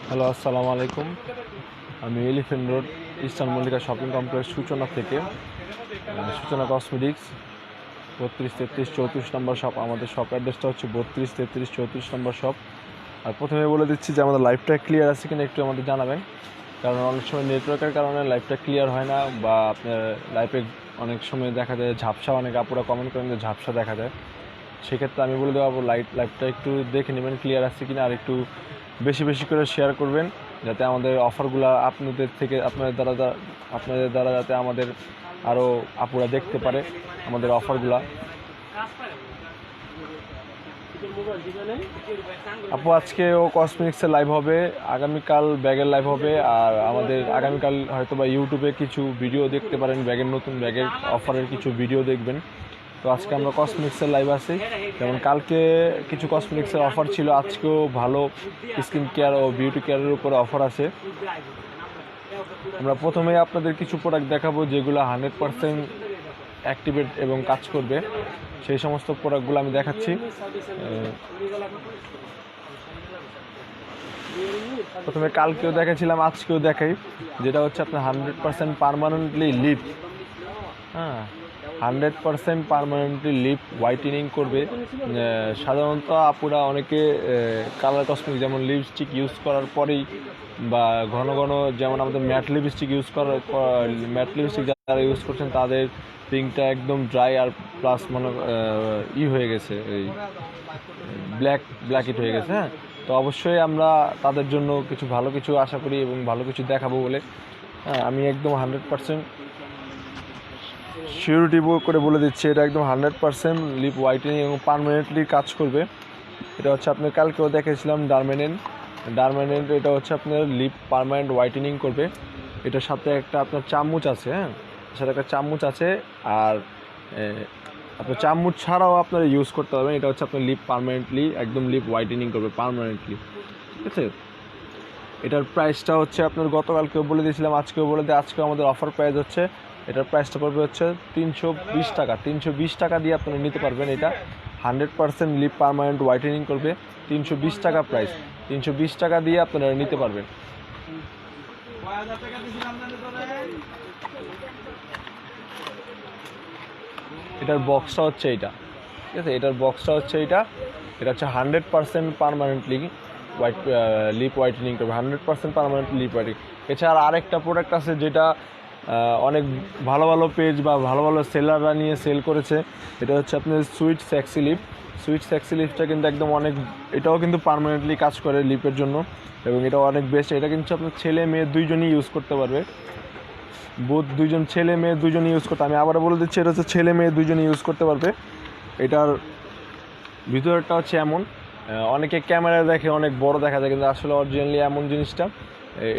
Hello, আসসালামু আলাইকুম। আমি elephant road eastern Mallika shopping complex সূচনা থেকে সূচনা কসমেটিক্স 32, 33, 34 নম্বর শপ। আমাদের শপ অ্যাড্রেসটা হচ্ছে 32, 33, 34 নম্বর শপ। আর প্রথমে বলে দিচ্ছি যে আমাদের লাইভটা ক্লিয়ার আছে কিনা একটু আমাদের জানাবেন, কারণ অনেক সময় নেটওয়ার্কের কারণে লাইভটা ক্লিয়ার হয় না, বা আপনার লাইভে অনেক সময় দেখা যায় ঝাপসা, অনেক আপুরা কমেন্ট করেন যে ঝাপসা দেখা যায়। সেক্ষেত্রে আমি বলে দেবো লাইভটা একটু দেখে নেবেন ক্লিয়ার আছে কিনা, আর একটু বেশি বেশি করে শেয়ার করবেন, যাতে আমাদের অফারগুলো আপনাদের দ্বারা যাতে আমাদের আরও আপুরা দেখতে পারে আমাদের অফারগুলো। আপু আজকেও কসমেটিক্সের লাইভ হবে, আগামীকাল ব্যাগের লাইভ হবে, আর আমাদের আগামীকাল হয়তো বা ইউটিউবে কিছু ভিডিও দেখতে পারেন, ব্যাগের নতুন ব্যাগের অফারের কিছু ভিডিও দেখবেন। তো আজকে আমরা কসমেটিক্সের লাইভ আছি, যেমন কালকে কিছু কসমেটিক্সের অফার ছিল, আজকেও ভালো স্কিন কেয়ার ও বিউটি কেয়ারের উপরে অফার আছে। আমরা প্রথমে আপনাদের কিছু প্রোডাক্ট দেখাবো যেগুলো 100% অ্যাক্টিভেট এবং কাজ করবে, সেই সমস্ত প্রোডাক্টগুলো আমি দেখাচ্ছি। প্রথমে কালকেও দেখাচ্ছিলাম, আজকেও দেখাই, যেটা হচ্ছে আপনার 100% permanently lip, 100% permanently lip whitening করবে। সাধারণত আপুরা অনেকে কালার কসমেটিক যেমন লিপস্টিক ইউজ করার পরেই, বা ঘন ঘন যেমন আমাদের ম্যাট লিপস্টিক যারা ইউজ করছেন তাদের পিঙ্কটা একদম ড্রাই, আর প্লাস হয়ে গেছে, এই ব্ল্যাক হয়ে গেছে। তো অবশ্যই আমরা তাদের জন্য ভালো কিছু আশা করি এবং ভালো কিছু দেখাবো বলে আমি একদম 100% সিউরিটি করে বলে দিচ্ছি, এটা একদম 100% লিপ হোয়াইটেনিং এবং পার্মানেন্টলি কাজ করবে। এটা হচ্ছে আপনার কালকেও দেখেছিলাম ডারমেনেন্ট, এটা হচ্ছে আপনার লিপ পার্মানেন্ট হোয়াইটেনিং করবে। এটার সাথে একটা আপনার চামচ আছে, সাথে একটা চামচ আছে, আর আপনার চামচ ছাড়াও আপনারা ইউজ করতে পারবেন। এটা হচ্ছে আপনার লিপ পার্মানেন্টলি একদম লিপ হোয়াইটেনিং করবে পার্মানেন্টলি, ঠিক আছে। এটার প্রাইসটা হচ্ছে আপনার গতকালকেও বলে দিয়েছিলাম, আজকেও বলে দিই, আজকেও আমাদের অফার প্রাইস হচ্ছে, এটার প্রাইসটা পড়বে হচ্ছে 320 টাকা। 320 টাকা দিয়ে আপনারা নিতে পারবেন। এটা 100% লিপ পার্মানেন্ট হোয়াইটেনিং করবে, 320 টাকা প্রাইস। 320 টাকা দিয়ে আপনারা নিতে পারবেন। এটার বক্সটা হচ্ছে এইটা, ঠিক আছে। এটা হচ্ছে 100% পার্মানেন্টলি লিপ হোয়াইটেনিং করবে, 100% পার্মানেন্টলি লিপ হোয়াইটেনিং। এছাড়া আরেকটা প্রোডাক্ট আছে যেটা অনেক ভালো ভালো পেজ বা ভালো ভালো সেলাররা নিয়ে সেল করেছে। এটা হচ্ছে আপনার সুইট সেক্সি লিপটা কিন্তু একদম এটাও কিন্তু পার্মানেন্টলি কাজ করে লিপের জন্য, এবং এটা অনেক বেস্ট। এটা কিন্তু আপনার ছেলে মেয়ে দুইজনই ইউজ করতে পারবে, ছেলে মেয়ে দুইজনই ইউজ করতে। আমি আবারও বলে দিচ্ছি, এটা হচ্ছে ছেলে মেয়ে দুইজনই ইউজ করতে পারবে। এটার ভিতরটা হচ্ছে এমন, অনেকে ক্যামেরায় দেখে অনেক বড় দেখা যায়, কিন্তু আসলে অরিজিনালি এমন জিনিসটা।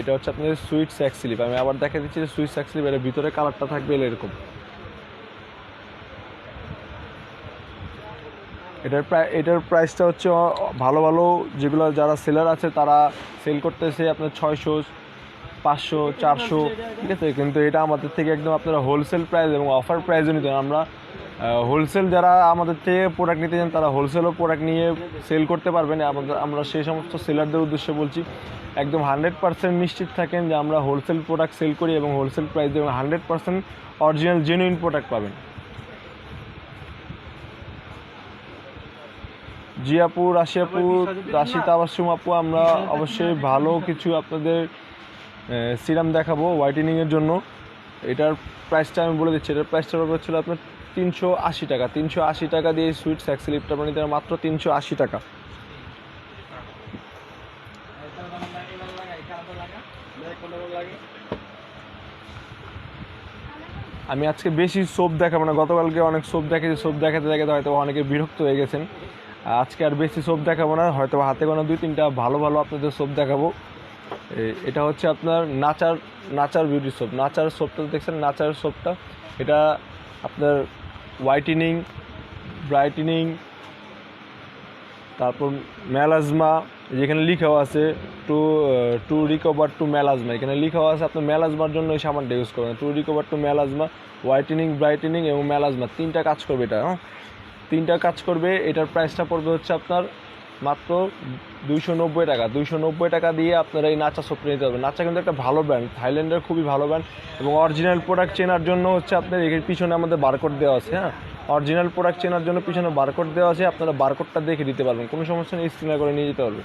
এটা হচ্ছে আপনার সুইট সেক্সি লিপ। আমি আবার দেখা দিচ্ছি যে সুইট সেক্সি লিপ, এর ভিতরে কালারটা থাকবে এরকম। এটার প্রাইসটা হচ্ছে ভালো ভালো যেগুলো যারা সেলার আছে তারা সেল করতেছে আপনার 600, 500, 400, ঠিক আছে। কিন্তু এটা আমাদের থেকে একদম আপনারা হোলসেল প্রাইস এবং অফার প্রাইসও নিতে, আমরা হোলসেল যারা আমাদের থেকে প্রোডাক্ট নিতে চান তারা হোলসেলও প্রোডাক্ট নিয়ে সেল করতে পারবেন। আমরা সেই সমস্ত সেলারদের উদ্দেশ্যে বলছি, একদম 100% নিশ্চিত থাকেন যে আমরা হোলসেল প্রোডাক্ট সেল করি এবং হোলসেল প্রাইস এবং 100% অরিজিনাল জেনুইন প্রোডাক্ট পাবেন। জি আপু, রাশি তাবাসসুম আপু, আমরা অবশ্যই ভালো কিছু আপনাদের সিরাম দেখাবো হোয়াইটেনিংয়ের জন্য। এটার প্রাইসটা আমি বলে দিচ্ছি, এটার প্রাইসটা হচ্ছিল আপনার 380 টাকা। 380 টাকা দিয়ে সুইট সেক্সি লিপটা আপনার নিতে মাত্র 380 টাকা। আমি আজকে বেশি সোপ দেখাবো না, গতকালকে অনেক সোপ দেখেছি, সোপ দেখাতে হয়তো অনেকে বিরক্ত হয়ে গেছেন। আজকে আর বেশি সোপ দেখাবো না, হয়তো হাতে গোনা 2-3টা ভালো ভালো আপনাদের সোপ দেখাবো। এটা হচ্ছে আপনার নাচার বিউটি সোপ। নাচার সোপটা দেখছেন, নাচার সোপটা এটা আপনার হোয়াইটেনিং, ব্রাইটেনিং, তারপর মেলাজমা, যেখানে লিখাও আছে টু রিকভার টু মেলাজমা, এখানে লিখাও আছে আপনার মেলাজমার জন্য এই সাবানটা ইউজ করবেন। To recover to melasma, whitening, brightening এবং মেলাজমা, তিনটা কাজ করবে এটা। তিনটা কাজ করবে। এটার প্রাইসটা পড়বে হচ্ছে আপনার মাত্র 290 টাকা। 290 টাকা দিয়ে আপনারা এই নাচা সোপটা নিতে পারবেন। নাচা কিন্তু একটা ভালো ব্র্যান্ড, থাইল্যান্ডের খুবই ভালো ব্র্যান্ড, এবং অরিজিনাল প্রোডাক্ট চেনার জন্য হচ্ছে আপনার এর পিছনে আমাদের বারকোড দেওয়া আছে। হ্যাঁ, অরিজিনাল প্রোডাক্ট চেনার জন্য পিছনে বারকোড দেওয়া আছে, আপনারা বারকোডটা দেখে দিতে পারবেন, কোনো সমস্যা নেই, স্ক্যানার করে নিয়ে যেতে পারবেন।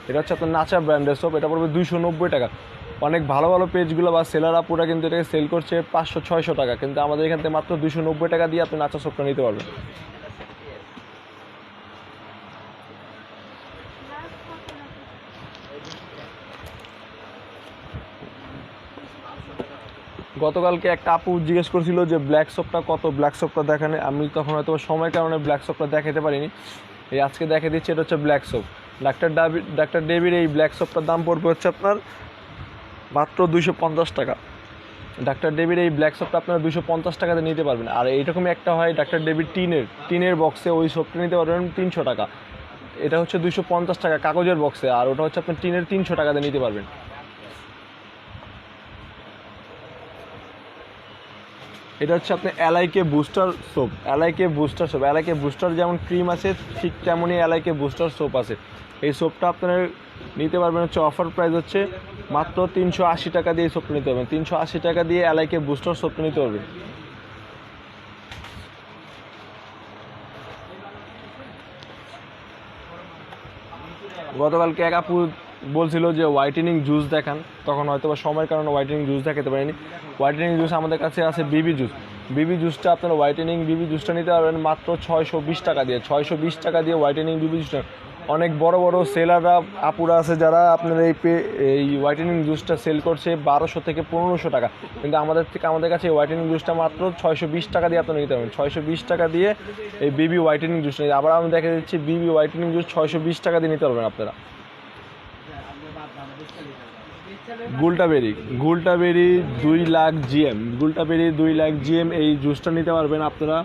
এটা হচ্ছে আপনার নাচা ব্র্যান্ডের সোপ, এটা পড়বে 290 টাকা। অনেক ভালো ভালো পেজগুলো বা সেলার আপুরা কিন্তু এটাকে সেল করছে 500-600 টাকা, কিন্তু আমাদের এখান থেকে মাত্র 290 টাকা দিয়ে আপনি নাচা সোপটা নিতে পারবেন। গতকালকে একটা আপু জিজ্ঞেস করছিল যে ব্ল্যাক সোপটা কত, ব্ল্যাক সোপটা দেখানে। আমি তখন হয়তো সময়ের কারণে ব্ল্যাক সোপটা দেখাতে পারিনি, এই আজকে দেখে দিচ্ছি। এটা হচ্ছে ব্ল্যাক সোপ, ডাক্তার ডেভির এই ব্ল্যাক সোপটার দাম পড়বে হচ্ছে আপনার মাত্র 250 টাকা। ডাক্তার ডেভির এই ব্ল্যাক সোপটা আপনারা 250 টাকাতে নিতে পারবেন। আর এইরকমই একটা হয় ডাক্তার ডেভির টিনের বক্সে, ওই সোপটা নিতে পারবেন 300 টাকা। এটা হচ্ছে 250 টাকা কাগজের বক্সে, আর ওটা হচ্ছে আপনার টিনের 300 টাকাতে নিতে পারবেন। এটা হচ্ছে আপনার এলআইকে বুস্টার সোপ। এলআইকে বুস্টার যেমন ক্রিম আছে, ঠিক তেমনই এলআইকে বুস্টার সোপ আছে। এই সোপটা আপনারা নিতে পারবেন হচ্ছে অফার প্রাইস হচ্ছে মাত্র 380 টাকা দিয়ে এই সোপটা নিতে পারবেন। 380 টাকা দিয়ে এলআইকে বুস্টার সোপটা নিতে পারবেন। গতকালকে এক আপু বলছিল যে হোয়াইটেনিং জুস দেখান, তখন হয়তো বা সময়ের কারণে হোয়াইটেনিং জুস দেখাতে পারিনি। হোয়াইটেনিং জুস আমাদের কাছে আছে বিবি জুস। বিবি জুসটা আপনারা হোয়াইটেনিং বিবি জুসটা নিতে পারবেন মাত্র 620 টাকা দিয়ে। 620 টাকা দিয়ে হোয়াইটেনিং বিবি জুসটা। অনেক বড় বড় সেলাররা আপুরা আছে যারা আপনার এই হোয়াইটেনিং জুসটা সেল করছে 1200 থেকে 1500 টাকা, কিন্তু আমাদের কাছে এই হোয়াইটেনিং জুসটা মাত্র 620 টাকা দিয়ে আপনারা নিতে পারবেন। 620 টাকা দিয়ে এই বিবি হোয়াইটেনিং জুস নিয়ে, আবার আমি দেখা দিচ্ছি বিবি হোয়াইটেনিং জুস 620 টাকা দিয়ে নিতে পারবেন আপনারা। গুলটাবেরি 2 লাখ জিএম, গুলটাবেরি 2 লাখ জিএম এই জুসটা নিতে পারবেন আপনারা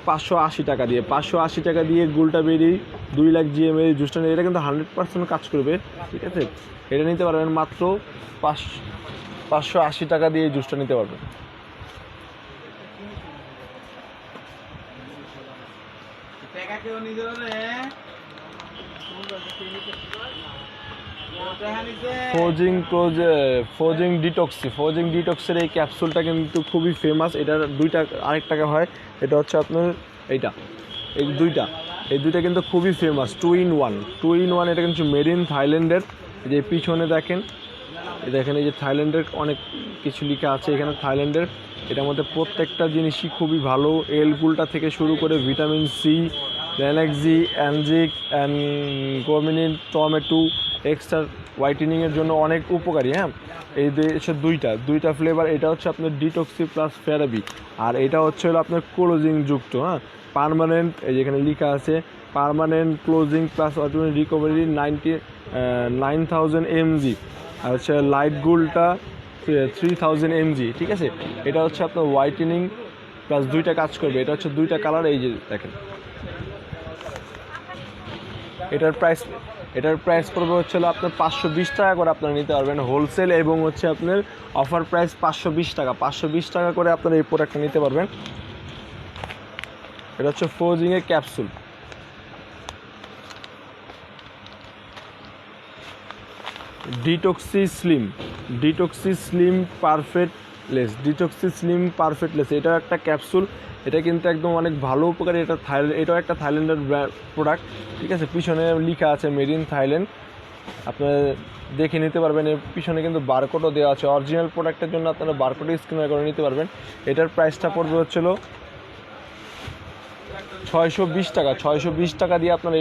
580 টাকা দিয়ে। 580 টাকা দিয়ে গুলটাবেরি 2 লাখ জিএম এই জুসটা নিয়ে, এটা কিন্তু 100% কাজ করবে, ঠিক আছে। এটা নিতে পারবেন মাত্র 580 টাকা দিয়ে এই জুসটা নিতে পারবেন। ফোজিং ডিটক্সের এই ক্যাপসুলটা কিন্তু খুবই ফেমাস। এটার আরেক টাকা হয়, এটা হচ্ছে আপনার এই দুইটা কিন্তু খুবই ফেমাস। 2 in 1 এটা কিন্তু মেড ইন থাইল্যান্ডের। যে পিছনে দেখেন এই যে থাইল্যান্ডের অনেক কিছু লেখা আছে এখানে থাইল্যান্ডের। এটার মধ্যে প্রত্যেকটা জিনিসই খুবই ভালো, এলগুলটা থেকে শুরু করে ভিটামিন সি, ল্যানাক্সি, অ্যানজিক অ্যান্ড গোমিনিন, টমেটো এক্সট্রা হোয়াইটেনিংয়ের জন্য অনেক উপকারী। হ্যাঁ, এই হচ্ছে দুইটা ফ্লেভার। এটা হচ্ছে আপনার ডিটক্সি প্লাস থেরাপি, আর এটা হচ্ছে হলো আপনার ক্লোজিং যুক্ত। হ্যাঁ, পার্মানেন্ট, এই যেখানে লেখা আছে permanent closing plus automatic recovery 9000 mg, আর হচ্ছে লাইট গোল্ডটা 3000 mg, ঠিক আছে। এটা হচ্ছে আপনার হোয়াইটেনিং প্লাস দুইটা কাজ করবে। এটা হচ্ছে দুইটা কালার, এই যে দেখেন। এটার প্রাইস পড়বে হচ্ছে আপনার 520 টাকা করে আপনারা নিতে পারবেন হোলসেল, এবং হচ্ছে আপনার অফার প্রাইস 520 টাকা। 520 টাকা করে আপনারা এই প্রোডাক্টটা নিতে পারবেন। এটা হচ্ছে ফোজিংয়ের ক্যাপসুল। ডিটক্সি স্লিম পারফেক্ট লেস, এটা একটা ক্যাপসুল। এটা কিন্তু একদম অনেক ভালো উপকারী। এটাও একটা থাইল্যান্ডের প্রোডাক্ট, ঠিক আছে। পিছনে লেখা আছে মেড ইন থাইল্যান্ড, আপনারা দেখে নিতে পারবেন। এর পিছনে কিন্তু বারকোডও দেওয়া আছে। অরিজিনাল প্রোডাক্টের জন্য আপনারা বারকোডে স্ক্যান করে নিতে পারবেন। এটার প্রাইসটা পড়বে হচ্ছিল 620 টাকা। 620 টাকা দিয়ে আপনারা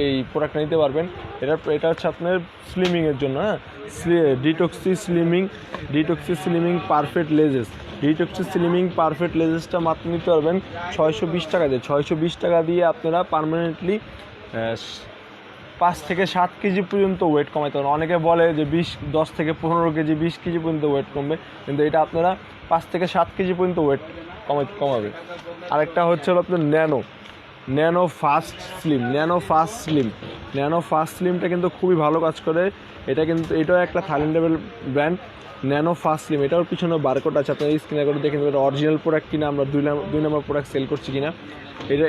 এই প্রোডাক্টটা নিতে পারবেন। এটা হচ্ছে আপনার স্লিমিংয়ের জন্য। হ্যাঁ, ডিটক্সি স্লিমিং পারফেক্ট লেজেসটা মাত্র নিতে পারবেন 620 টাকা দিয়ে। 620 টাকা দিয়ে আপনারা পার্মানেন্টলি থেকে 7 কেজি পর্যন্ত ওয়েট কমাইতে পারবেন। অনেকে বলে যে 10 থেকে 15 কেজি 20 কেজি পর্যন্ত ওয়েট কমবে, কিন্তু এটা আপনারা 5 থেকে 7 কেজি পর্যন্ত ওয়েট কমাবে। আরেকটা হচ্ছে হলো আপনার ন্যানো ফাস্ট স্লিমটা কিন্তু খুবই ভালো কাজ করে। এটাও একটা থাইল্যান্ডের ব্র্যান্ড, ন্যানো ফাস্ট স্লিম। এটার পিছনে বারকোড আছে, আপনার স্ক্রিনে করে দেখে নেবেন অরিজিনাল প্রোডাক্ট কিনা, আমরা 2 নম্বর প্রোডাক্ট সেল করছি কিনা।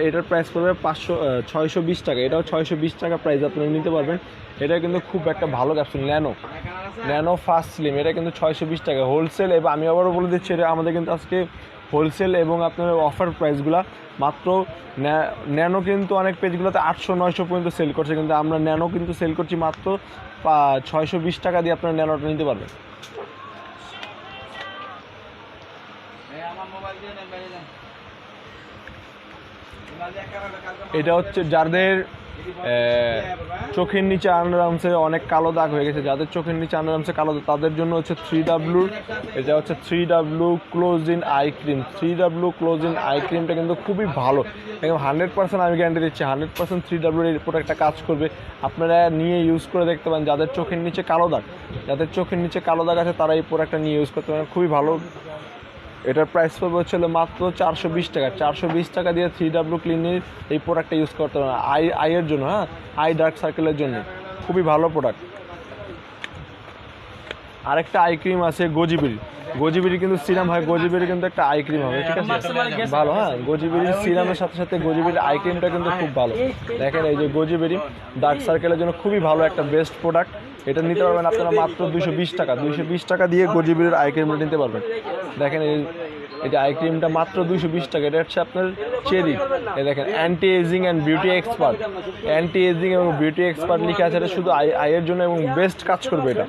এটার প্রাইস পড়বে 620 টাকা। এটাও 620 টাকা প্রাইস আপনারা নিতে পারবেন। এটা কিন্তু খুব একটা ভালো ক্যাপসুল, ন্যানো ফাস্ট স্লিম। এটা কিন্তু 620 টাকা হোলসেল। এবং আমি আবারও বলে দিচ্ছি, এটা আমাদের কিন্তু আজকে হোলসেল এবং আপনার অফার প্রাইসগুলো মাত্র ন্যানো কিন্তু অনেক পেজগুলোতে 800-900 পর্যন্ত সেল করছে, কিন্তু আমরা ন্যানো কিন্তু সেল করছি মাত্র 620 টাকা দিয়ে আপনারা ন্যানোটা নিতে পারবেন। এটা হচ্ছে যাদের চোখের নিচে আন্ডারআর্মসে অনেক কালো দাগ হয়ে গেছে, যাদের চোখের নিচে আন্ডারআর্মসে কালো দাগ, তাদের জন্য হচ্ছে 3W। এটা হচ্ছে 3W close-in eye cream. 3W close-in I ক্রিমটা কিন্তু খুবই ভালো, একদম 100% আমি গ্যারান্টি দিচ্ছি 100% 3W এর প্রোডাক্টটা কাজ করবে। আপনারা নিয়ে ইউজ করে দেখতে পারেন। যাদের চোখের নিচে কালো দাগ আছে তারা এই প্রোডাক্টটা নিয়ে ইউজ করতে পারেন, খুবই ভালো। এটার প্রাইস পড়বে হচ্ছে মাত্র 420 টাকা। 420 টাকা দিয়ে 3W ক্লিনের এই প্রোডাক্টটা ইউজ করতে পারেন আইয়ের জন্য, আই ডার্ক সার্কেলের জন্য খুবই ভালো প্রোডাক্ট। আরেকটা আই ক্রিম আছে গোজিবিরি কিন্তু সিরাম হয়, গোজিবিরি কিন্তু একটা আই ক্রিম হবে, ঠিক আছে, ভালো। গোজিবিরির সিরামের সাথে সাথে গোজিবিরির আই ক্রিমটা কিন্তু খুব ভালো। দেখেন এই যে গোজিবিরি ডার্ক সার্কেলের জন্য খুবই ভালো একটা বেস্ট প্রোডাক্ট। এটা নিতে পারবেন আপনারা মাত্র 220 টাকা। 220 টাকা দিয়ে গোজিবিরির আই ক্রিমটা নিতে পারবেন। দেখেন এই যে আই ক্রিমটা মাত্র 220 টাকা। এটা হচ্ছে আপনার চেরি। এই দেখেন anti ageing and beauty expert, anti ageing এবং বিউটি এক্সপার্ট লিখে আছে। এটা শুধু আইয়ের জন্য এবং বেস্ট কাজ করবে এটা।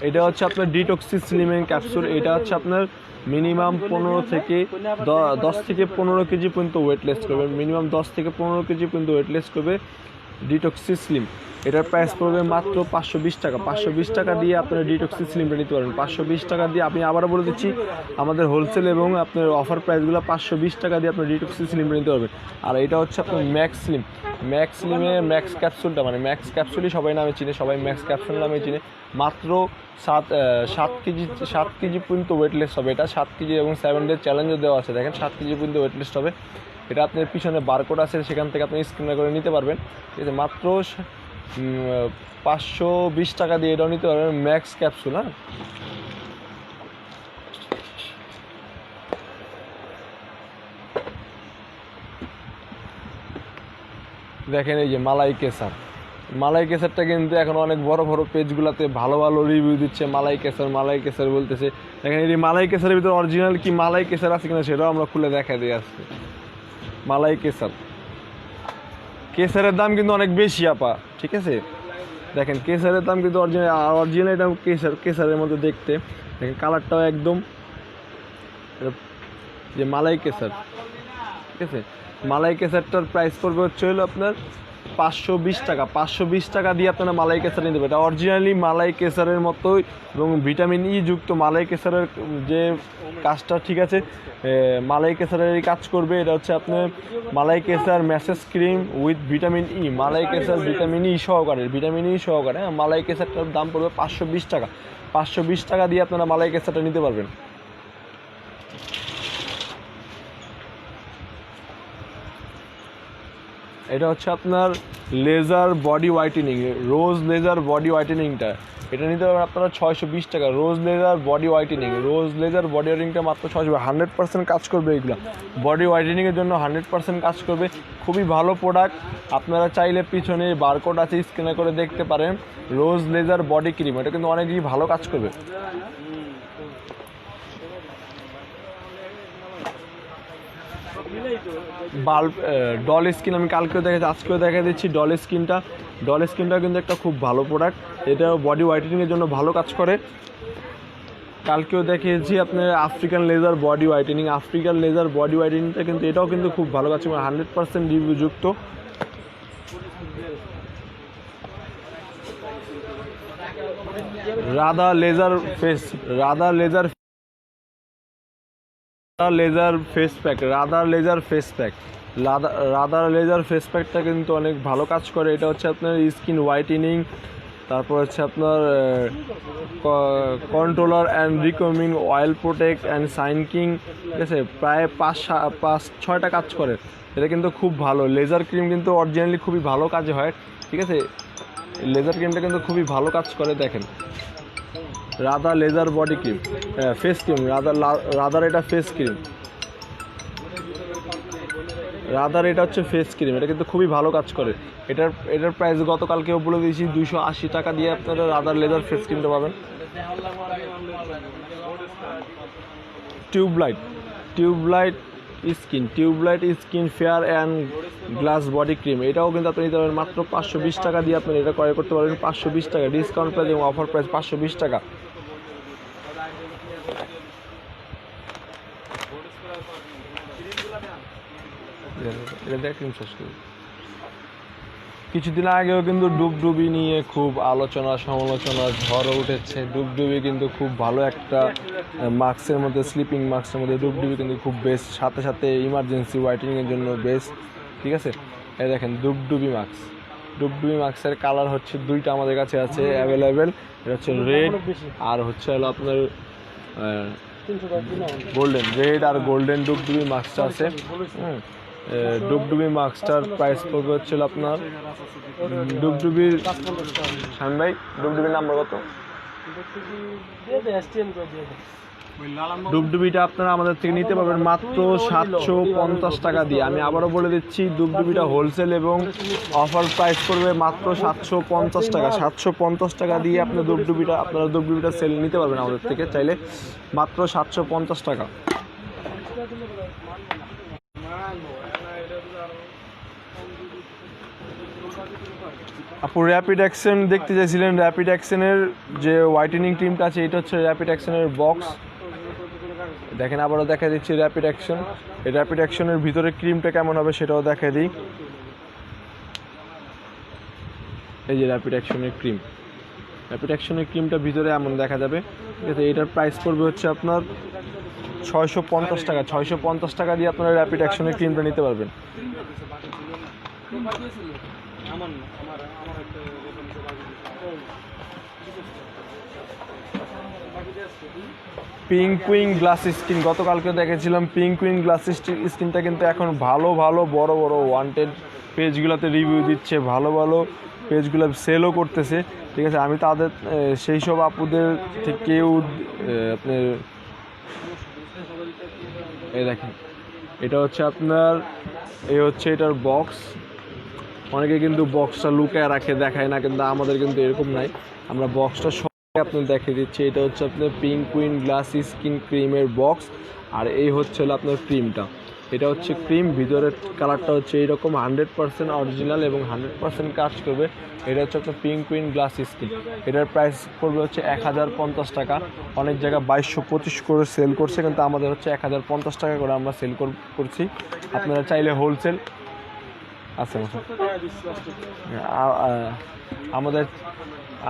এটা হচ্ছে আপনার ডিটক্সি স্লিমিং ক্যাপসুল। এটা হচ্ছে আপনার মিনিমাম 10 থেকে 15 কেজি পর্যন্ত ওয়েটলেস করবে, মিনিমাম 10 থেকে 15 কেজি পর্যন্ত ওয়েটলেস করবে ডিটক্সি স্লিম। এটার প্রাইস পড়বে মাত্র 520 টাকা। 520 টাকা দিয়ে আপনারা ডিটক্সি স্লিমটা নিতে পারবেন। 520 টাকা দিয়ে, আমি আবারও বলে দিচ্ছি আমাদের হোলসেল এবং আপনার অফার প্রাইসগুলো 520 টাকা দিয়ে আপনার ডিটক্সি স্লিমটা নিতে পারবেন। আর এটা হচ্ছে আপনার ম্যাক্স স্লিমের ম্যাক্স ক্যাপসুলটা, মানে ম্যাক্স ক্যাপসুলই সবাই নামে চিনে, সবাই ম্যাক্স ক্যাপসুল নামে চিনে। মাত্র 7 কেজি পর্যন্ত ওয়েটলেস হবে এটা। 7 কেজি এবং 7 ডে চ্যালেঞ্জও দেওয়া আছে। দেখেন 7 কেজি পর্যন্ত ওয়েটলেস হবে এটা। আপনার পিছনে বারকোড আছে, সেখান থেকে আপনি স্ক্রিন করে নিতে পারবেন, ঠিক আছে। মাত্র 520 টাকা দিয়ে এটাও নিতে পারবেন ম্যাক্স ক্যাপসুল। দেখেন এই যে মালাই কেসারটা কিন্তু এখন অনেক বড় বড় পেজগুলোতে ভালো রিভিউ দিচ্ছে। মালাই কেসার বলতেছে। দেখেন এই মালাই কেসারের ভিতরে অরিজিনাল কি মালাই কেসার আছে কিনা সেটাও আমরা খুলে দেখা দিয়ে আসছি। মালাই কেসারের দাম কিন্তু অনেক বেশি আপা, ঠিক আছে। দেখেন কেসারের দাম কিন্তু অরিজিনাল এটা কেসারের মধ্যে দেখতে। দেখেন কালারটাও একদম যে মালাই কেসার, ঠিক আছে। মালাই কেসারটার প্রাইস পড়বে হচ্ছে হলো আপনার 520 টাকা। 520 টাকা দিয়ে আপনারা মালাই কেসার নিতে পারবেন। এটা অরিজিনালি মালাই কেসারের মতোই এবং ভিটামিন ই যুক্ত মালাই কেসারের যে কাজটা, ঠিক আছে, মালাই কেসারেরই কাজ করবে। এটা হচ্ছে আপনার Malai Kesar massage cream with vitamin E, Malai Kesar vitamin E সহকারে। মালাই কেসারটার দাম পড়বে 520 টাকা। 520 টাকা দিয়ে আপনারা মালাই কেসারটা নিতে পারবেন। এটা হচ্ছে আপনার লেজার বডি হোয়াইটেনিং, রোজ লেজার বডি হোয়াইটেনিংটা। এটা নিতে পারবেন আপনারা 620 টাকা। রোজ লেজার বডি হোয়াইটেনিংটা মাত্র 620। 100% কাজ করবে এগুলো, বডি হোয়াইটেনিংয়ের জন্য 100% কাজ করবে। খুবই ভালো প্রোডাক্ট। আপনারা চাইলে পিছনে বারকোড আছে, স্ক্যানে করে দেখতে পারেন। রোজ লেজার বডি ক্রিম, এটা কিন্তু অনেকই ভালো কাজ করবে। ডল স্কিন আমি কালকেও দেখাচ্ছি, আজকেও দেখা দিচ্ছি। ডল স্কিনটা কিন্তু একটা খুব ভালো প্রোডাক্ট। এটা বডি হোয়াইটেনিংয়ের জন্য ভালো কাজ করে। কালকেও দেখিয়েছি আপনার আফ্রিকান লেজার বডি হোয়াইটেনিংটা কিন্তু এটাও কিন্তু খুব ভালো কাজ করে, 100% রিভিউযুক্ত। Radha laser face Radha laser laser face pack রাধার লেজার ফেস প্যাক রাধার লেজার ফেস প্যাকটা কিন্তু অনেক ভালো কাজ করে। এটা হচ্ছে আপনার স্কিন হোয়াইটেনিং, তারপর হচ্ছে আপনার কন্ট্রোলার অ্যান্ড রিকমিং oil protect and shine king, ঠিক আছে, প্রায় 5-6টা কাজ করে। এটা কিন্তু খুব ভালো। লেজার ক্রিম কিন্তু অরিজিনালি খুবই ভালো কাজে হয়, ঠিক আছে। লেজার ক্রিমটা কিন্তু খুবই ভালো কাজ করে। দেখেন Radha laser body cream, face cream, রাধার এটা ফেস ক্রিম, রাধার এটা হচ্ছে ফেস ক্রিম। এটা কিন্তু খুবই ভালো কাজ করে। এটার প্রাইস গতকালকেও বলে দিয়েছি, 280 টাকা দিয়ে আপনারা রাধার লেজার ফেস ক্রিমটা পাবেন। Tubelight skin fair and glass body cream, এটাও কিন্তু আপনি নিতে পারবেন মাত্র 520 টাকা দিয়ে। আপনি এটা ক্রয় করতে পারবেন 520 টাকা, ডিসকাউন্ট প্রাইস এবং অফার প্রাইস 520 টাকা। কিছুদিন আগেও কিন্তু ডুবডুবি নিয়ে খুব আলোচনা সমালোচনা ঝড় উঠেছে। ডুবডুবি কিন্তু খুব ভালো একটা মাস্কের মধ্যে, স্লিপিং মাস্কের মধ্যে ডুবডুবি কিন্তু খুব বেস্ট, সাথে সাথে ইমার্জেন্সি হোয়াইটেনিংয়ের জন্য বেস্ট, ঠিক আছে। এই দেখেন ডুবডুবি মাস্কের কালার হচ্ছে 2টা আমাদের কাছে আছে অ্যাভেলেবেল। এটা হচ্ছে রেড আর হচ্ছে হলো আপনার গোল্ডেন, রেড আর গোল্ডেন ডুবডুবি মাস্কটা আছে। ডুবডুবি মাস্কটার প্রাইস পড়বে হচ্ছিল আপনার ডুবডুবির শামিম ভাই, ডুবডুবির নাম্বার কত? ডুবডুবিটা আপনারা আমাদের থেকে নিতে পারবেন মাত্র 750 টাকা দিয়ে। আমি আবারও বলে দিচ্ছি, ডুবডুবিটা হোলসেল এবং অফার প্রাইস করবে মাত্র 750 টাকা। 750 টাকা দিয়ে আপনারা ডুবডুবিটা সেল নিতে পারবেন আমাদের থেকে চাইলে, মাত্র 750 টাকা। আপু র্যাপিড অ্যাকশন দেখতে চাইছিলেন, র্যাপিড অ্যাকশনের যে হোয়াইটেনিং ক্রিমটা আছে এটা হচ্ছে র্যাপিড অ্যাকশনের বক্স। দেখেন আবারও দেখা দিচ্ছি র্যাপিড অ্যাকশন। এই র্যাপিড অ্যাকশনের ভিতরে ক্রিমটা কেমন হবে সেটাও দেখা দিই। এই যে র্যাপিড অ্যাকশনের ক্রিমটা ভিতরে এমন দেখা যাবে, ঠিক আছে। এটার প্রাইস পড়বে হচ্ছে আপনার 650 টাকা। 650 টাকা দিয়ে আপনারা র্যাপিড অ্যাকশনের ক্রিমটা নিতে পারবেন। পিঙ্কুইং গ্লাস স্কিন, গতকালকে দেখেছিলাম পিঙ্কুইং গ্লাস স্কিনটা কিন্তু এখন ভালো বড় ওয়ান্টেড পেজগুলোতে রিভিউ দিচ্ছে, ভালো পেজগুলো সেলও করতেছে, ঠিক আছে। আমি তাদের সেই সব আপুদের থেকেও আপনার এই দেখেন, এটা হচ্ছে আপনার এটার বক্স। অনেকে কিন্তু বক্সটা লুকায় রাখে, দেখায় না, কিন্তু আমাদের কিন্তু এরকম নাই, আমরা বক্সটা সব আপনার দেখিয়ে দিচ্ছি। এটা হচ্ছে আপনার পিঙ্কুইন গ্লাস স্কিন ক্রিমের বক্স, আর এই হচ্ছে আপনার ক্রিমটা। এটা হচ্ছে ক্রিম, ভিতরের কালারটা হচ্ছে এইরকম 100% অরিজিনাল এবং 100% কাজ করবে। এটা হচ্ছে আপনার পিঙ্কুইন গ্লাস স্কিন। এটার প্রাইস পড়বে হচ্ছে 1050 টাকা। অনেক জায়গায় 2200-2500 করে সেল করছে, কিন্তু আমাদের হচ্ছে 1050 টাকা করে আমরা সেল করছি। আপনারা চাইলে হোলসেল আছে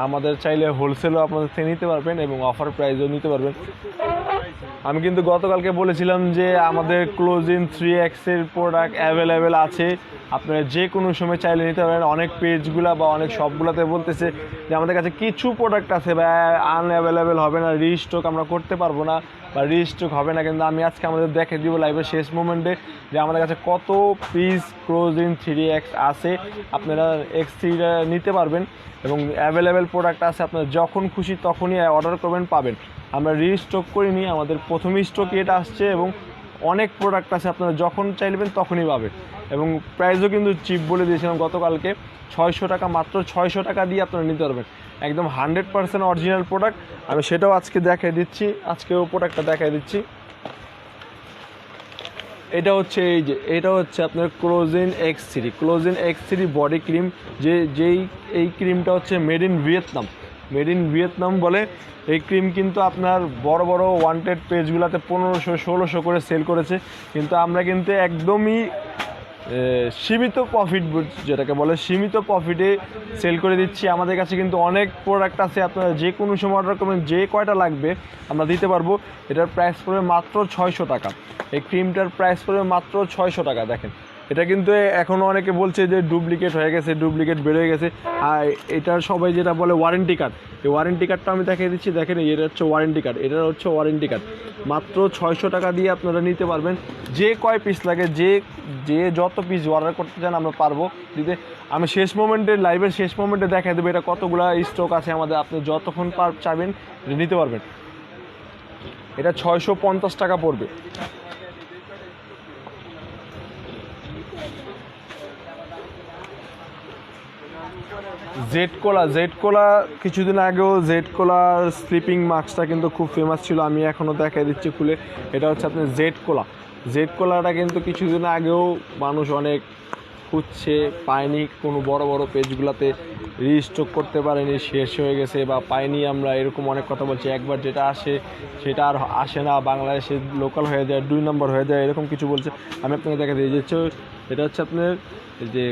আমাদের চাইলে হোলসেলও আপনাদের থেকে নিতে পারবেন এবং অফার প্রাইসও নিতে পারবেন। আমি কিন্তু গতকালকে বলেছিলাম যে আমাদের ক্লোজিন 3X এর প্রোডাক্ট অ্যাভেলেবেল আছে, আপনারা যে কোনো সময় চাইলে নিতে পারেন। অনেক পেজগুলো বা অনেক শপগুলোতে বলতেছে যে আমাদের কাছে কিছু প্রোডাক্ট আছে বা আনঅ্যাভেলেবেল হবে না, রিস্টক আমরা করতে পারবো না বা রিস্টক হবে না, কিন্তু আমি আজকে আমাদের দেখে দিব লাইভের শেষ মোমেন্টে যে আমাদের কাছে কত পিস ক্লোজিন 3X আছে। আপনারা X3টা নিতে পারবেন এবং অ্যাভেলেবেল প্রোডাক্ট আছে, আপনারা যখন খুশি তখনই অর্ডার করবেন, পাবেন। আমরা রিস্টক করিনি, আমাদের প্রথমই স্টকে এটা আসছে এবং অনেক প্রোডাক্ট আছে, আপনারা যখন চাইবেন তখনই পাবেন। এবং প্রাইসও কিন্তু চিপ বলে দিয়েছিলাম গতকালকে, 600 টাকা, মাত্র 600 টাকা দিয়ে আপনারা নিতে পারবেন একদম 100% অরিজিনাল প্রোডাক্ট। আমি সেটাও আজকে দেখাই দিচ্ছি, আজকেও প্রোডাক্টটা দেখাই দিচ্ছি। এটা হচ্ছে এটা হচ্ছে আপনার ক্লোজিন X3 বডি ক্রিম। এই ক্রিমটা হচ্ছে মেড ইন ভিয়েতনাম বলে। এই ক্রিম কিন্তু আপনার বড় ওয়ান্টেড পেজগুলোতে 1500-1600 করে সেল করেছে, কিন্তু আমরা কিন্তু একদমই সীমিত প্রফিট, যেটাকে বলে সীমিত প্রফিটে সেল করে দিচ্ছি। আমাদের কাছে কিন্তু অনেক প্রোডাক্ট আছে, আপনারা যে কোনো সময় অর্ডার করবেন, যে কয়টা লাগবে আমরা দিতে পারবো। এটার প্রাইস পড়বে মাত্র 600 টাকা। এই ক্রিমটার প্রাইস পড়বে মাত্র 600 টাকা। দেখেন এটা কিন্তু এখনও অনেকে বলছে যে ডুপ্লিকেট হয়ে গেছে, ডুপ্লিকেট বের হয়ে গেছে। আর এটার সবাই যেটা বলে ওয়ারেন্টি কার্ড, এই ওয়ারেন্টি কার্ডটা আমি দেখিয়ে দিচ্ছি। দেখেন এটা হচ্ছে ওয়ারেন্টি কার্ড, এটা হচ্ছে ওয়ারেন্টি কার্ড। মাত্র 600 টাকা দিয়ে আপনারা নিতে পারবেন। যে কয় পিস লাগে, যে যত পিস অর্ডার করতে চান আমরা পারবো দিতে। আমি শেষ মোমেন্টে, লাইভের শেষ মোমেন্টে দেখাই দেবো এটা কতগুলো স্টক আছে আমাদের। আপনি যতক্ষণ চাইবেন এটা নিতে পারবেন। এটা 650 টাকা পড়বে। জেড কোলা কিছুদিন আগেও জেড কোলার স্লিপিং মাস্কটা কিন্তু খুব ফেমাস ছিল। আমি এখনও দেখাই দিচ্ছি খুলে। এটা হচ্ছে আপনার জেড কোলাটা কিন্তু কিছুদিন আগেও মানুষ অনেক খুঁজছে, পায়নি। কোনো বড় বড় পেজগুলোতে রিস্টক করতে পারেনি, শেষ হয়ে গেছে বা পাইনি আমরা, এরকম অনেক কথা বলছি। একবার যেটা আসে সেটা আর আসে না, বাংলাদেশে লোকাল হয়ে যায়, 2 নম্বর হয়ে যায়, এরকম কিছু বলছে। আমি আপনাকে দেখা দিই যে এটা হচ্ছে আপনার যে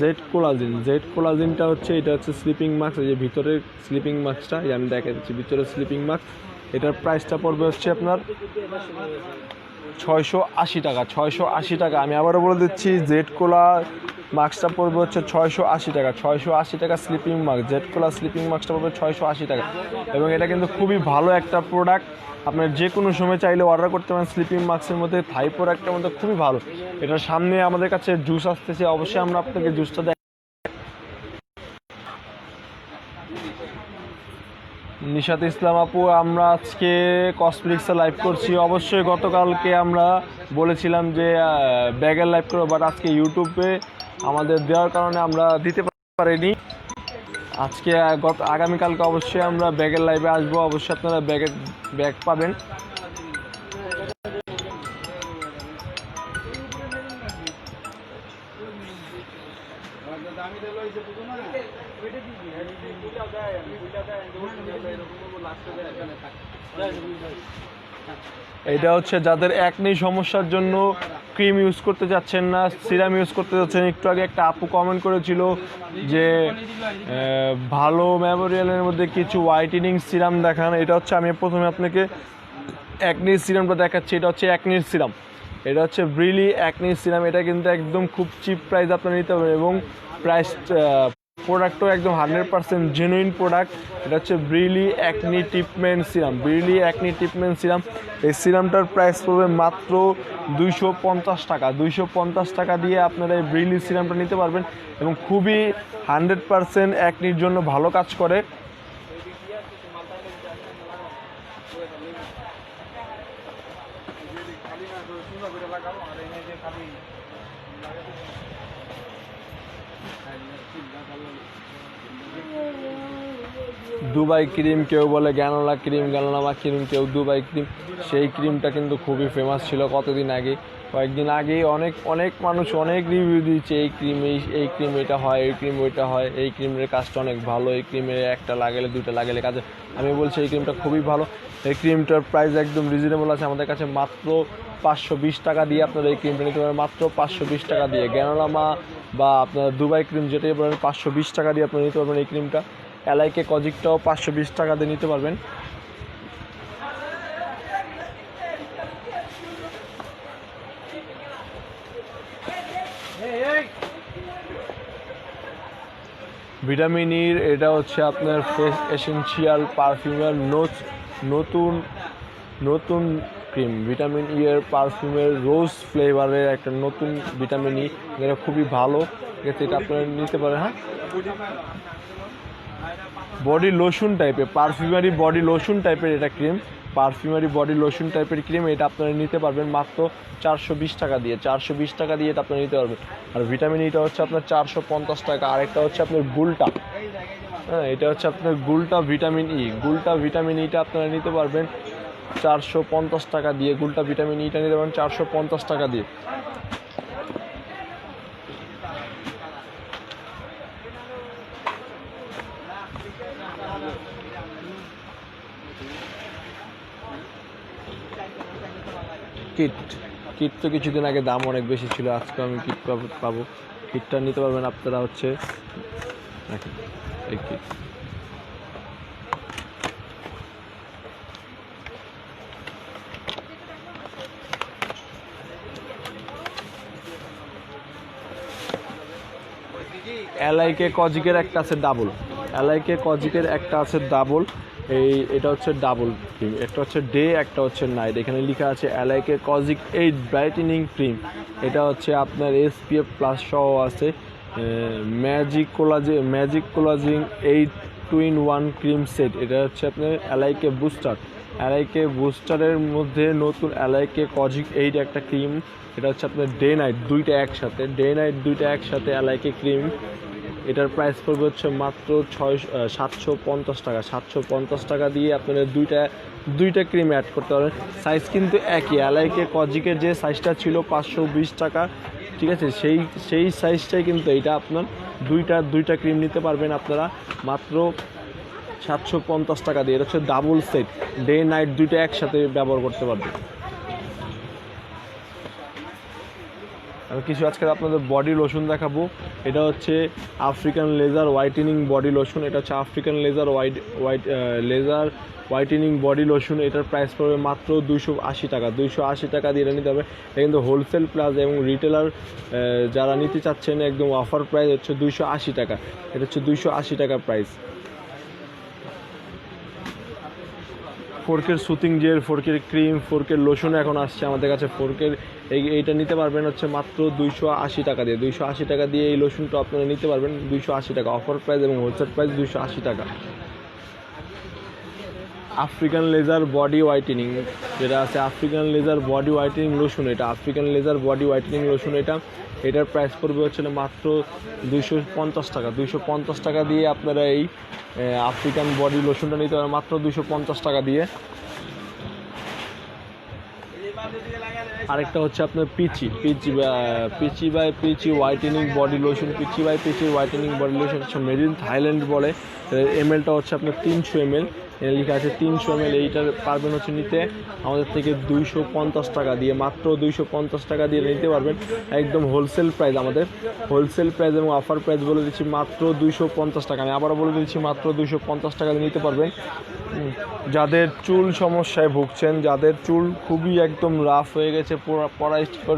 জেড কোলাজিনটা হচ্ছে, এটা হচ্ছে স্লিপিং মাস্ক। এই যে ভিতরের স্লিপিং মাস্কটা আমি দেখা দিচ্ছি, ভিতরের স্লিপিং মাস্ক। এটার প্রাইসটা পড়বে হচ্ছে আপনার 680 টাকা। 680 টাকা। আমি আবারও বলে দিচ্ছি, জেড কোলা মাস্কটা পড়বে হচ্ছে 680 টাকা। 680 টাকা স্লিপিং মাস্ক, জেড কোলা স্লিপিং মাস্কটা পড়বে 680 টাকা। এবং এটা কিন্তু খুবই ভালো একটা প্রোডাক্ট, আপনার যে কোনো সময় চাইলে অর্ডার করতে পারেন। স্লিপিং মাস্কের মধ্যে থাই প্রোডাক্টের মধ্যে খুবই ভালো। এটার সামনে আমাদের কাছে জুস আসতেছে, অবশ্যই আমরা আপনাকে জুসটা দেখ। নিশাত ইসলাম আপু, আমরা আজকে কসমেটিক্সে লাইভ করছি। অবশ্যই গতকালকে আমরা বলেছিলাম যে ব্যাগের লাইভ করবো, বাট আজকে ইউটিউবে আমাদের দেওয়ার কারণে আমরা দিতে পারিনি। আজকে আগামীকালকে অবশ্যই আমরা ব্যাগের লাইভে আসবো। অবশ্যই আপনারা ব্যাগ পাবেন। এটা হচ্ছে যাদের একনি সমস্যার জন্য ক্রিম ইউজ করতে যাচ্ছেন না, সিরাম ইউজ করতে যাচ্ছেন। একটু আগে একটা আপু কমেন্ট করেছিল যে ভালো মেমোরিয়ালের মধ্যে কিছু হোয়াইটেনিং সিরাম দেখান। এটা হচ্ছে, আমি প্রথমে আপনাকে একনির সিরামটা দেখাচ্ছি। এটা হচ্ছে একনির সিরাম, এটা হচ্ছে ব্রিলি একনির সিরাম। এটা কিন্তু একদম খুব চিপ প্রাইস আপনারা নিতে পারবেন, এবং প্রাইস প্রোডাক্টও একদম 100% জেনুইন প্রোডাক্ট। এটা হচ্ছে ব্রিলি অ্যাকনি ট্রিটমেন্ট সিরাম, ব্রিলি অ্যাকনি ট্রিটমেন্ট সিরাম। এই সিরামটার প্রাইস পড়বে মাত্র 250 টাকা। 250 টাকা দিয়ে আপনারা এই ব্রিলি সিরামটা নিতে পারবেন, এবং খুবই 100% অ্যাকনির জন্য ভালো কাজ করে। দুবাই ক্রিম, কেউ বলে গ্যানোলা ক্রিম, গ্যানোলামা ক্রিম, কেউ দুবাই ক্রিম। সেই ক্রিমটা কিন্তু খুবই ফেমাস ছিল কতদিন আগে, কয়েকদিন আগেই অনেক মানুষ অনেক রিভিউ দিচ্ছে, এই ক্রিম এটা হয়, এই ক্রিম ওইটা হয়, এই ক্রিমের কাজটা অনেক ভালো, এই ক্রিমের একটা লাগালে 2টা লাগালে কাজে। আমি বলছি এই ক্রিমটা খুবই ভালো। এই ক্রিমটার প্রাইস একদম রিজনেবল আছে আমাদের কাছে। মাত্র 520 টাকা দিয়ে আপনারা এই ক্রিমটা নিতে পারেন, মাত্র 520 টাকা দিয়ে। গ্যানোলামা বা আপনার দুবাই ক্রিম যেটাই বলেন, 520 টাকা দিয়ে আপনারা নিতে পারবেন এই ক্রিমটা। এলাইকে কজিকটাও 520 টাকা দিয়ে নিতে পারবেন। ভিটামিন ইর এটা হচ্ছে আপনার ফেস এসেনশিয়াল পারফিউমের নতুন ক্রিম। ভিটামিন ই এর পারফিউমের রোজ ফ্লেভারের একটা নতুন ভিটামিন ই, এটা খুবই ভালো। এটা আপনারা নিতে পারেন। হ্যাঁ, বডি লোশন টাইপের, পারফিউমারি বডি লোশন টাইপের এটা ক্রিম, পারফিউমারি বডি লোশন টাইপের ক্রিম। এটা আপনারা নিতে পারবেন মাত্র 420 টাকা দিয়ে। 420 টাকা দিয়ে এটা আপনারা নিতে পারবেন। আর ভিটামিন ইটা হচ্ছে আপনার 450 টাকা। আরেকটা হচ্ছে আপনার গুলটা, হ্যাঁ, এটা হচ্ছে আপনার গুলটা ভিটামিন ই। গুলটা ভিটামিন ইটা আপনারা নিতে পারবেন 450 টাকা দিয়ে। গুলটা ভিটামিন ইটা নিতে পারবেন 450 টাকা দিয়ে। কিট কিট তো কিছুদিন আগে দাম অনেক বেশি ছিল, আজকে আমি কিট পাবো। কিটটা নিতে পারবেন আপনারা হচ্ছে দেখেন এই কিট। এলআইকে কজিকের একটা আছে ডাবল, এলআইকে কজিকের একটা আছে ডাবল, এটা হচ্ছে ডাবল ক্রিম, একটা হচ্ছে ডে, একটা হচ্ছে নাইট। এখানে লেখা আছে এলআইকে কজিক 8 ব্রাইটেনিং ক্রিম। এটা হচ্ছে আপনার SPF প্লাস সহ আছে। ম্যাজিক কোলাজিং 8 2-in-1 ক্রিম সেট। এটা হচ্ছে আপনার এলআইকে বুস্টার, এলআইকে বুস্টারের মধ্যে নতুন এলআইকে কজিক 8 একটা ক্রিম। এটা হচ্ছে আপনার ডে নাইট দুইটা একসাথে, ডে নাইট দুইটা একসাথে এলআইকে ক্রিম। এটার প্রাইস পড়বে হচ্ছে মাত্র 750 টাকা। 750 টাকা দিয়ে আপনারা দুইটা ক্রিম অ্যাড করতে পারবেন। সাইজ কিন্তু একই, এলআইকে কজিকের যে সাইজটা ছিল 520 টাকা, ঠিক আছে, সেই সাইজটাই কিন্তু এটা আপনার দুইটা ক্রিম নিতে পারবেন আপনারা মাত্র 750 টাকা দিয়ে। এটা হচ্ছে ডাবল সেট, ডে নাইট দুইটা একসাথে ব্যবহার করতে পারবেন। আমি কিছু আজকে আপনাদের বডি লোশন দেখাবো। এটা হচ্ছে African laser whitening body lotion. এটা হচ্ছে African laser whitening body lotion. এটার প্রাইস পড়বে মাত্র 280 টাকা। 280 টাকা দিয়ে এটা নিতে হবে। এটা কিন্তু হোলসেল প্লাস এবং রিটেলার যারা নিতে চাচ্ছেন একদম অফার প্রাইস হচ্ছে 280 টাকা। এটা হচ্ছে 280 টাকা প্রাইস। ফোরকের সুতিং জেল, ফোরকের ক্রিম, ফোরকের লোশন এখন আসছে আমাদের কাছে। ফোরকের এইটা নিতে পারবেন হচ্ছে মাত্র 280 টাকা দিয়ে। 280 টাকা দিয়ে এই লোশনটা আপনারা নিতে পারবেন 280 টাকা অফার প্রাইস এবং হোলসেল প্রাইস 280 টাকা। আফ্রিকান লেজার বডি হোয়াইটেনিং যেটা আছে, African laser body whitening lotion. এটা African laser body whitening lotion. এটার প্রাইস পড়বে হচ্ছে মাত্র 250 টাকা। 250 টাকা দিয়ে আপনারা এই আফ্রিকান বডি লোশনটা নিতে পারেন মাত্র 250 টাকা দিয়ে। আরেকটা হচ্ছে আপনার peachy by peachy whitening body lotion. Peachy by peachy whitening body lotion হচ্ছে মেড ইন থাইল্যান্ড বলে। এমএলটা হচ্ছে আপনার 300 ml, লেখা আছে 300 ml। এইটার পারবেন হচ্ছে নিতে আমাদের থেকে 250 টাকা দিয়ে, মাত্র 250 টাকা দিয়ে নিতে পারবেন একদম হোলসেল প্রাইস। আমাদের হোলসেল প্রাইস এবং অফার প্রাইস বলে দিচ্ছি মাত্র 250 টাকা। আমি আবারও বলে দিচ্ছি মাত্র 250 টাকা দিয়ে নিতে পারবেন। যাদের চুল সমস্যায় ভুগছেন, যাদের চুল খুবই একদম রাফ হয়ে গেছে,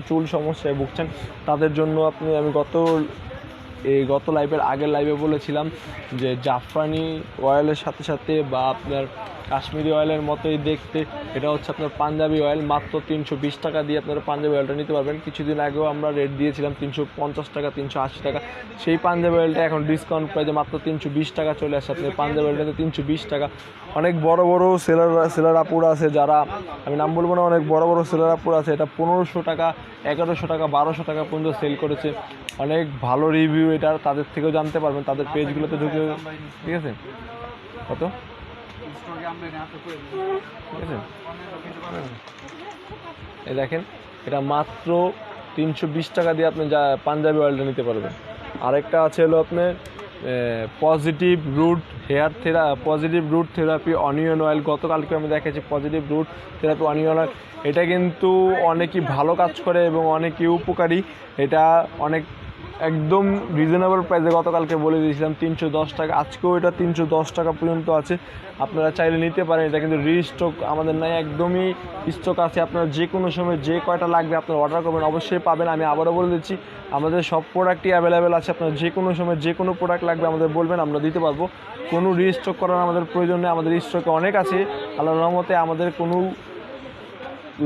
চুল সমস্যায় ভুগছেন, তাদের জন্য আমি গত আগের লাইভে বলেছিলাম যে জাফরানি অয়েলের সাথে সাথে বা আপনার কাশ্মীরি অয়েলের মতোই দেখতে এটা হচ্ছে আপনার পাঞ্জাবি অয়েল। মাত্র 320 টাকা দিয়ে আপনারা পাঞ্জাবি অয়েলটা নিতে পারবেন। কিছুদিন আগেও আমরা রেট দিয়েছিলাম 350 টাকা, 380 টাকা। সেই পাঞ্জাবি অয়েলটা এখন ডিসকাউন্ট প্রাইসে মাত্র 320 টাকা চলে আসে। আপনার পাঞ্জাবি অয়েলটাতে 320 টাকা। অনেক বড় বড় সেলার আপুরা আছে, যারা আমি নাম বলবো না, অনেক বড় বড় সেলার আপুরা আছে, এটা 1500 টাকা, 1100 টাকা, 1200 টাকা পর্যন্ত সেল করেছে। অনেক ভালো রিভিউ এটার, তাদের থেকেও জানতে পারবেন, তাদের পেজগুলোতে ঢুকে, ঠিক আছে। কত ঠিক আছে, এই দেখেন এটা মাত্র 320 টাকা দিয়ে আপনি পাঞ্জাবি অয়েলটা নিতে পারবেন। আরেকটা আছে হলো আপনার positive root therapy onion oil. গতকালকে আমি দেখেছি positive root therapy onion oil. এটা কিন্তু অনেকই ভালো কাজ করে এবং অনেকই উপকারী। এটা অনেক একদম রিজনেবল প্রাইসে গতকালকে বলে দিয়েছিলাম 310 টাকা। আজকেও এটা 310 টাকা পর্যন্ত আছে, আপনারা চাইলে নিতে পারেন। এটা কিন্তু রিস্টক আমাদের নাই, একদমই স্টক আছে। আপনারা যে কোনো সময় যে কয়টা লাগবে আপনারা অর্ডার করবেন, অবশ্যই পাবেন। আমি আবারও বলে দিচ্ছি আমাদের সব প্রোডাক্টই অ্যাভেলেবেল আছে। আপনার যে কোনো সময় যে কোনো প্রোডাক্ট লাগবে আমাদের বলবেন, আমরা দিতে পারবো। কোনো রিস্টক করার আমাদের প্রয়োজন নেই, আমাদের স্টকে অনেক আছে আল্লাহর রহমতে। আমাদের কোনো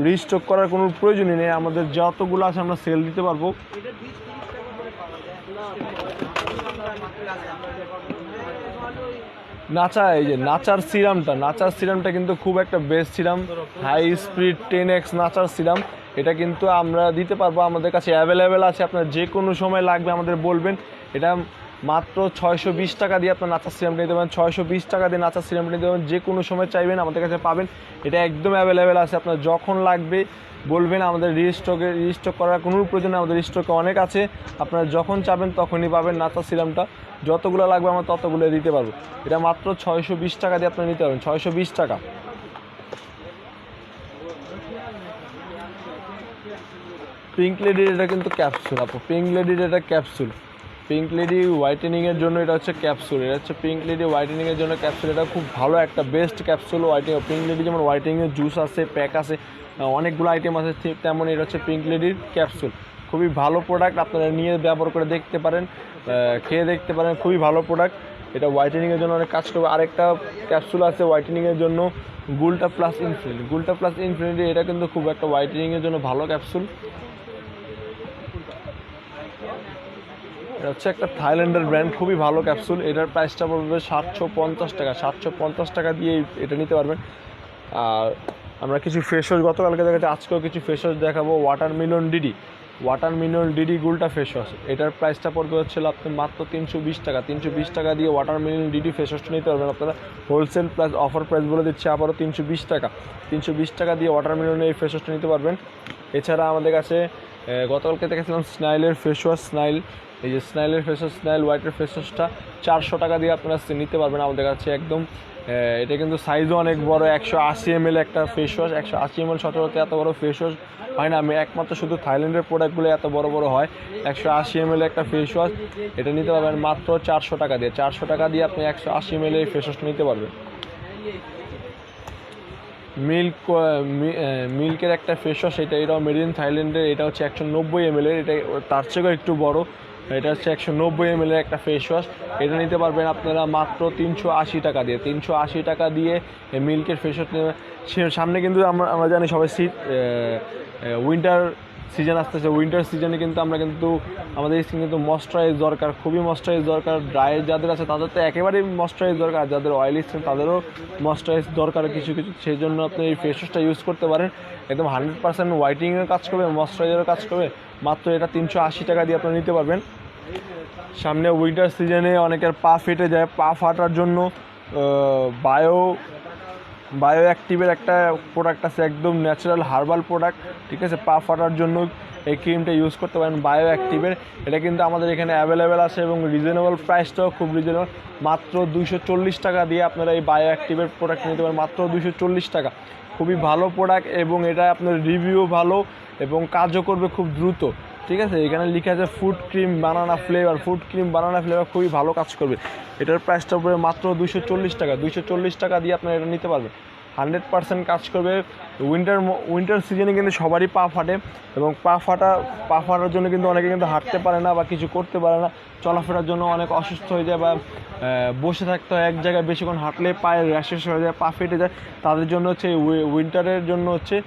রিস্টক করার কোনো প্রয়োজনই নেই, আমাদের যতগুলো আছে আমরা সেল দিতে পারবো। নাচার সিরামটা কিন্তু খুব একটা best serum, high speed 10x nature serum. এটা কিন্তু আমরা দিতে পারবো, আমাদের কাছে অ্যাভেলেবেল আছে। আপনার যে কোনো সময় লাগবে আমাদের বলবেন। এটা মাত্র 620 টাকা দিয়ে আপনার নাচার সিরামটা নিতে পারেন। 620 টাকা দিয়ে নাচার সিরামটা নিতে পারেন, যে কোনো সময় চাইবেন আমাদের কাছে পাবেন। এটা একদম অ্যাভেলেবেল আছে, আপনার যখন লাগবে বলবেন। আমাদের রিস্টক করার কোনো প্রয়োজন নেই, আমাদের স্টকে অনেক আছে। আপনারা যখন চাবেন তখনই পাবেন নাচার সিরামটা। যতগুলো লাগবে আমরা ততগুলো দিতে পারবো। এটা মাত্র 620 টাকা দিয়ে আপনারা নিতে পারবেন, 620 টাকা। পিঙ্ক লেডির এটা কিন্তু ক্যাপসুল আপু, পিঙ্ক লেডির এটা ক্যাপসুল, পিঙ্ক লেডি হোয়াইটেনিংয়ের জন্য এটা হচ্ছে ক্যাপসুল, এটা হচ্ছে পিঙ্ক লেডি হোয়াইটেনিংয়ের জন্য ক্যাপসুল। এটা খুব ভালো একটা best capsule whitening. Pink lady যেমন হোয়াইটেনিংয়ের জুস আছে, প্যাক আছে, অনেকগুলো আইটেম আছে, ঠিক তেমন এটা হচ্ছে পিঙ্ক লেডির ক্যাপসুল। খুবই ভালো প্রোডাক্ট, আপনারা নিয়ে ব্যবহার করে দেখতে পারেন, খেয়ে দেখতে পারেন, খুবই ভালো প্রোডাক্ট। এটা হোয়াইটেনিংয়ের জন্য অনেক কাজ করবে। আরেকটা ক্যাপসুল আছে হোয়াইটেনিংয়ের জন্য, গুলটা প্লাস ইনফিনিটি, গুলটা প্লাস ইনফিনিটি, এটা কিন্তু খুব একটা হোয়াইটেনিংয়ের জন্য ভালো ক্যাপসুল। এটা হচ্ছে একটা থাইল্যান্ডের ব্র্যান্ড, খুবই ভালো ক্যাপসুল। এটার প্রাইসটা পড়বে 750 টাকা, 750 টাকা দিয়ে এটা নিতে পারবেন। আর আমরা কিছু ফেস ওয়াশ গতকালকে দেখাচ্ছি, আজকেও কিছু ফেস ওয়াশ দেখাবো। ওয়াটারমেলন ডিডি, ওয়াটারমেলন ডিডি গুলটা ফেস ওয়াশ, এটার প্রাইসটা পড়বে হচ্ছে আপনি মাত্র 320 টাকা। 320 টাকা দিয়ে ওয়াটারমেলন ডিডি ফেস ওয়াশটা নিতে পারবেন আপনারা। হোলসেল প্লাস অফার প্রাইস বলে দিচ্ছে আবারও 320 টাকা। 320 টাকা দিয়ে ওয়াটারমেলনের এই ফেস ওয়াশটা নিতে পারবেন। এছাড়া আমাদের কাছে গতকালকে দেখেছিলাম স্নাইলের ফেস ওয়াশ, স্নাইল, এই যে স্নাইলের ফেস ওয়াশ, স্নাইল হোয়াইটের ফেস ওয়াশটা 400 টাকা দিয়ে আপনারা নিতে পারবেন আমাদের কাছে একদম। এটা কিন্তু সাইজও অনেক বড়, 180 ml একটা ফেস ওয়াশ। 180 ml সচরাচর এত বড় ফেস ওয়াশ হয় না, আমি একমাত্র শুধু থাইল্যান্ডের প্রোডাক্টগুলো এত বড় বড় হয়। 180 ml একটা ফেস ওয়াশ, এটা নিতে পারবেন মাত্র 400 টাকা দিয়ে। 400 টাকা দিয়ে আপনি 180 ml এই ফেস ওয়াশটা নিতে পারবেন। মিল্কের একটা ফেস ওয়াশ, এটাও মেড ইন থাইল্যান্ডের, এটা হচ্ছে 190 ml এর, এটা তার চেয়েও একটু বড়, এটা হচ্ছে 190 ml এর একটা ফেস ওয়াশ। এটা নিতে পারবেন আপনারা মাত্র 380 টাকা দিয়ে। 380 টাকা দিয়ে মিল্কের ফেস ওয়াশ নেবেন। সামনে কিন্তু আমরা জানি সবাই উইন্টার সিজন আসতেছে। উইন্টার সিজনে কিন্তু আমরা কিন্তু আমাদের স্কিন কিন্তু ময়শ্চারাইজ দরকার, খুবই ময়শ্চারাইজ দরকার। ড্রাই যাদের আছে তাদের তো একেবারেই ময়শ্চারাইজ দরকার, যাদের অয়েলি স্কিন তাদেরও ময়শ্চারাইজ দরকার কিছু কিছু। সেই জন্য আপনি এই ফেস ওয়াশটা ইউজ করতে পারেন, একদম 100% হোয়াইটিংয়ের কাজ করবে, ময়শ্চারাইজারও কাজ করবে। মাত্র এটা 380 টাকা দিয়ে আপনারা নিতে পারবেন। সামনে উইন্টার সিজনে অনেকের পা ফেটে যায়, পা ফাটার জন্য বায়ো অ্যাক্টিভের একটা প্রোডাক্ট আছে, একদম ন্যাচারাল হার্বাল প্রোডাক্ট, ঠিক আছে। পা ফাটার জন্য এই ক্রিমটা ইউজ করতে পারেন বায়ো অ্যাক্টিভের। এটা কিন্তু আমাদের এখানে অ্যাভেলেবেল আছে এবং রিজনেবল প্রাইসটাও খুব রিজনেবল, মাত্র 240 টাকা দিয়ে আপনারা এই বায়ো অ্যাক্টিভের প্রোডাক্ট নিতে পারেন, মাত্র 240 টাকা। খুবই ভালো প্রোডাক্ট এবং এটা আপনার রিভিউ ভালো এবং কাজও করবে খুব দ্রুত, ঠিক আছে। এখানে লিখে আছে ফুড ক্রিম বানানা ফ্লেভার, ফুড ক্রিম বানানা ফ্লেভার, খুবই ভালো কাজ করবে। এটার প্রাইসটা পড়বে মাত্র 240 টাকা। 240 টাকা দিয়ে আপনারা এটা নিতে পারবেন, 100% কাজ করবে। উইন্টার সিজনে কিন্তু সবারই পা ফাটে এবং পা ফাটার জন্য কিন্তু অনেকে কিন্তু হাঁটতে পারে না বা কিছু করতে পারে না, চলাফেরার জন্য অনেক অসুস্থ হয়ে যায় বা বসে থাকতে হয় এক জায়গায় বেশিক্ষণ, হাঁটলে পায়ের র্যাশেস হয়ে যায়, পা ফেটে যায়। তাদের জন্য হচ্ছে উইন্টারের জন্য হচ্ছে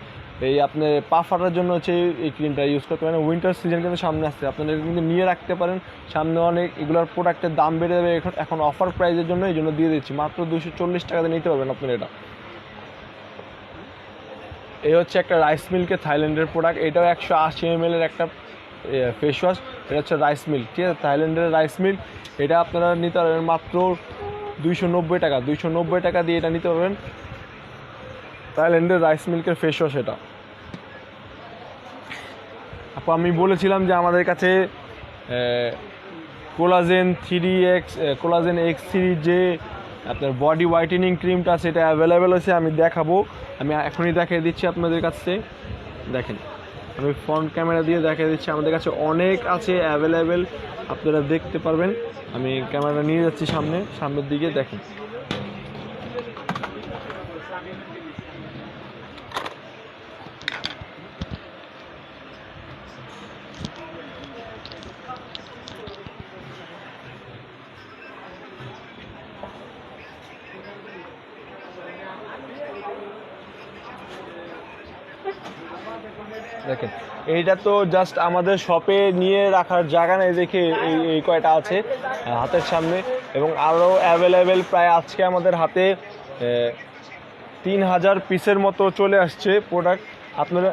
এই আপনার পা ফাটার জন্য হচ্ছে এই ক্রিমটা ইউজ করতে পারেন। উইন্টার সিজন কিন্তু সামনে আসছে, আপনারা কিন্তু নিয়ে রাখতে পারেন, সামনে অনেক এগুলোর প্রোডাক্টের দাম বেড়ে যাবে এখন অফার প্রাইসের জন্য, এই জন্য দিয়ে দিচ্ছি মাত্র 240 টাকাতে নিতে পারবেন আপনারা এটা। এই হচ্ছে একটা রাইস মিল্কের থাইল্যান্ডের প্রোডাক্ট, এটাও 180 ml এর একটা ফেস ওয়াশ। এটা হচ্ছে রাইস মিল্ক, ঠিক আছে, থাইল্যান্ডের রাইস মিল্ক। এটা আপনারা নিতে পারবেন মাত্র 290 টাকা। 290 টাকা দিয়ে এটা নিতে পারবেন, থাইল্যান্ডের রাইস মিল্কের ফেস ওয়াশ এটা। আপু আমি বলেছিলাম যে আমাদের কাছে কোলাজেন এক্স সিরিজ যে আপনার বডি হোয়াইটেনিং ক্রিমটা আছে, এটা অ্যাভেলেবেল আছে, আমি দেখাবো, আমি এখনই দেখিয়ে দিচ্ছি আপনাদের কাছে। দেখেন আমি ফ্রন্ট ক্যামেরা দিয়ে দেখিয়ে দিচ্ছি, আমাদের কাছে অনেক আছে অ্যাভেলেবেল, আপনারা দেখতে পারবেন। আমি ক্যামেরাটা নিয়ে যাচ্ছি সামনের দিকে, দেখেন দেখেন এইটা তো জাস্ট আমাদের শপে নিয়ে রাখার জায়গা নেই দেখে এই কয়টা আছে হাতের সামনে, এবং আরও অ্যাভেলেবেল প্রায় আজকে আমাদের হাতে 3000 পিসের মতো চলে আসছে প্রোডাক্ট। আপনারা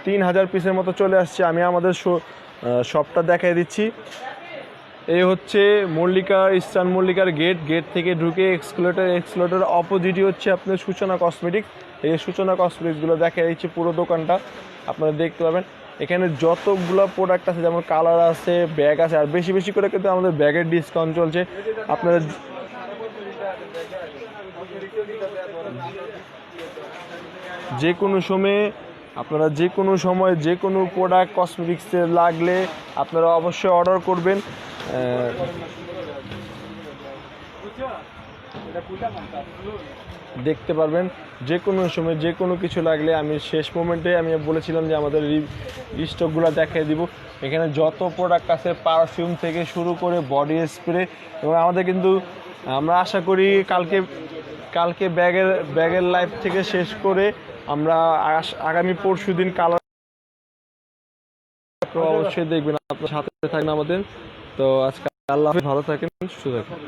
3000 পিসের মতো চলে আসছে। আমি আমাদের শপটা দেখাই দিচ্ছি। এই হচ্ছে ইস্টার্ন মল্লিকার গেট থেকে ঢুকে এক্সক্লেটর অপোজিটই হচ্ছে আপনার সূচনা কসমেটিক্স। এই সূচনা কসমেটিক্সগুলো দেখা দিচ্ছি পুরো দোকানটা, আপনারা দেখতে পাবেন। এখানে যতগুলো প্রোডাক্ট আছে, যেমন কালার আছে, ব্যাগ আছে, আর বেশি বেশি করে কিন্তু আমাদের ব্যাগের ডিসকাউন্ট চলছে। আপনারা যে কোনো সময়ে আপনারা যে কোনো সময় যে কোনো প্রোডাক্ট কসমেটিক্সের লাগলে আপনারা অবশ্যই অর্ডার করবেন। দেখতে পারবেন যে কোনো সময় যে কোনো কিছু লাগলে। আমি শেষ মোমেন্টে আমি বলেছিলাম যে আমাদের স্টকগুলো দেখিয়ে দিব। এখানে যত প্রোডাক্ট আছে পারফিউম থেকে শুরু করে বডি স্প্রে, এবং আমাদের কিন্তু আমরা আশা করি কালকে ব্যাগের লাইফ থেকে শেষ করে আমরা আগামী পরশু দিন কালার অবশ্যই দেখবেন। আপনার সাথে থাকবেন আমাদের। তো আজকে আল্লাহ হাফেজ, ভালো থাকেন, সুস্থ থাকেন।